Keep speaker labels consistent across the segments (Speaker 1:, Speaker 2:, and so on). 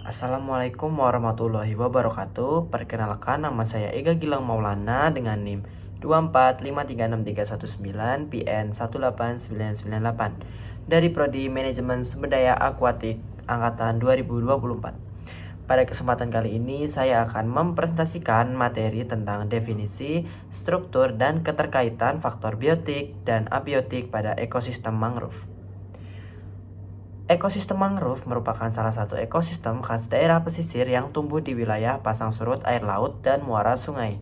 Speaker 1: Assalamualaikum warahmatullahi wabarakatuh. Perkenalkan, nama saya Ega Gilang Maulana dengan NIM 2453639 PN 18998 dari Prodi Manajemen Sumber Daya Akuatik angkatan 2024. Pada kesempatan kali ini saya akan mempresentasikan materi tentang definisi, struktur, dan keterkaitan faktor biotik dan abiotik pada ekosistem mangrove. Ekosistem mangrove merupakan salah satu ekosistem khas daerah pesisir yang tumbuh di wilayah pasang surut air laut dan muara sungai.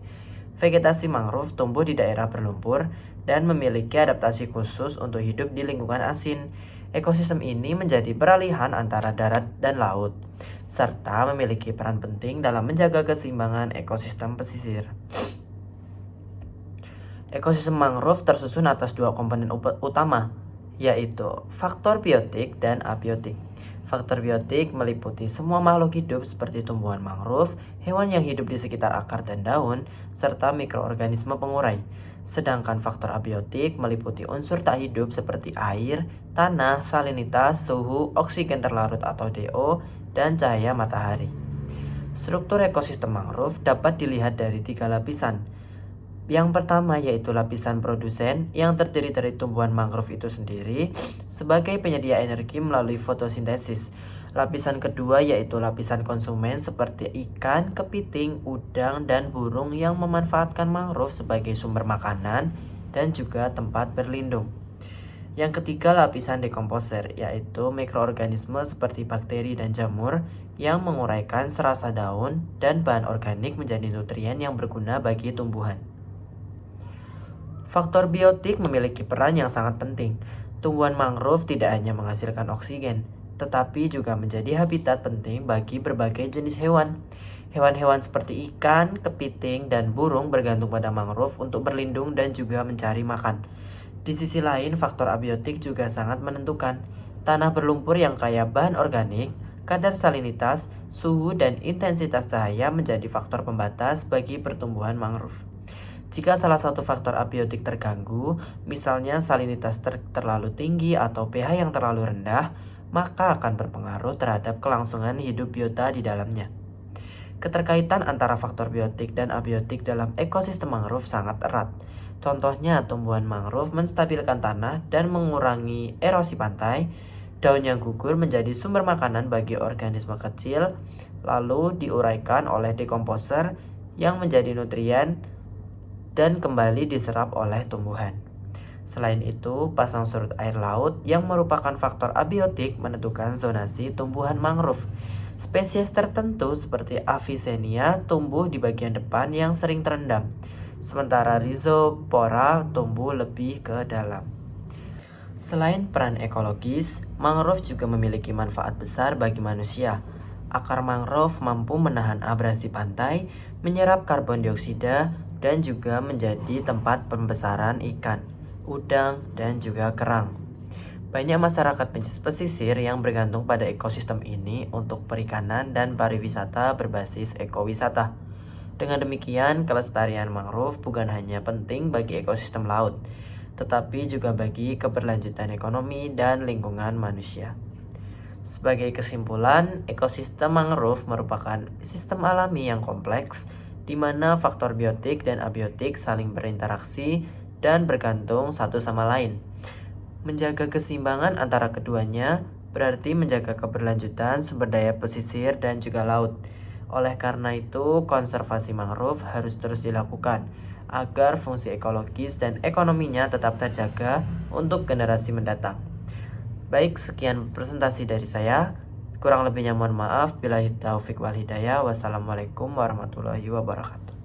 Speaker 1: Vegetasi mangrove tumbuh di daerah berlumpur dan memiliki adaptasi khusus untuk hidup di lingkungan asin. Ekosistem ini menjadi peralihan antara darat dan laut, serta memiliki peran penting dalam menjaga keseimbangan ekosistem pesisir. Ekosistem mangrove tersusun atas dua komponen utama, yaitu faktor biotik dan abiotik. Faktor biotik meliputi semua makhluk hidup seperti tumbuhan mangrove, hewan yang hidup di sekitar akar dan daun, serta mikroorganisme pengurai. Sedangkan faktor abiotik meliputi unsur tak hidup seperti air, tanah, salinitas, suhu, oksigen terlarut atau DO, dan cahaya matahari. Struktur ekosistem mangrove dapat dilihat dari 3 lapisan. Yang pertama yaitu lapisan produsen yang terdiri dari tumbuhan mangrove itu sendiri sebagai penyedia energi melalui fotosintesis. Lapisan kedua yaitu lapisan konsumen seperti ikan, kepiting, udang, dan burung yang memanfaatkan mangrove sebagai sumber makanan dan juga tempat berlindung. Yang ketiga lapisan dekomposer yaitu mikroorganisme seperti bakteri dan jamur yang menguraikan serasa daun dan bahan organik menjadi nutrien yang berguna bagi tumbuhan. Faktor biotik memiliki peran yang sangat penting. Tumbuhan mangrove tidak hanya menghasilkan oksigen, tetapi juga menjadi habitat penting bagi berbagai jenis hewan. Hewan-hewan seperti ikan, kepiting, dan burung bergantung pada mangrove untuk berlindung dan juga mencari makan. Di sisi lain, faktor abiotik juga sangat menentukan. Tanah berlumpur yang kaya bahan organik, kadar salinitas, suhu, dan intensitas cahaya menjadi faktor pembatas bagi pertumbuhan mangrove. Jika salah satu faktor abiotik terganggu, misalnya salinitas terlalu tinggi atau pH yang terlalu rendah, maka akan berpengaruh terhadap kelangsungan hidup biota di dalamnya. Keterkaitan antara faktor biotik dan abiotik dalam ekosistem mangrove sangat erat. Contohnya, tumbuhan mangrove menstabilkan tanah dan mengurangi erosi pantai. Daun yang gugur menjadi sumber makanan bagi organisme kecil, lalu diuraikan oleh dekomposer yang menjadi nutrien dan kembali diserap oleh tumbuhan. Selain itu, pasang surut air laut yang merupakan faktor abiotik menentukan zonasi tumbuhan mangrove. Spesies tertentu seperti Avicennia tumbuh di bagian depan yang sering terendam, sementara Rhizopora tumbuh lebih ke dalam. Selain peran ekologis, mangrove juga memiliki manfaat besar bagi manusia. Akar mangrove mampu menahan abrasi pantai, menyerap karbon dioksida, dan juga menjadi tempat pembesaran ikan, udang, dan juga kerang. Banyak masyarakat pesisir yang bergantung pada ekosistem ini untuk perikanan dan pariwisata berbasis ekowisata. Dengan demikian, kelestarian mangrove bukan hanya penting bagi ekosistem laut, tetapi juga bagi keberlanjutan ekonomi dan lingkungan manusia. Sebagai kesimpulan, ekosistem mangrove merupakan sistem alami yang kompleks di mana faktor biotik dan abiotik saling berinteraksi dan bergantung satu sama lain. Menjaga keseimbangan antara keduanya berarti menjaga keberlanjutan sumber daya pesisir dan juga laut. Oleh karena itu, konservasi mangrove harus terus dilakukan agar fungsi ekologis dan ekonominya tetap terjaga untuk generasi mendatang. Baik, sekian presentasi dari saya. Kurang lebihnya mohon maaf. Billahi taufik wal hidayah. Wassalamualaikum warahmatullahi wabarakatuh.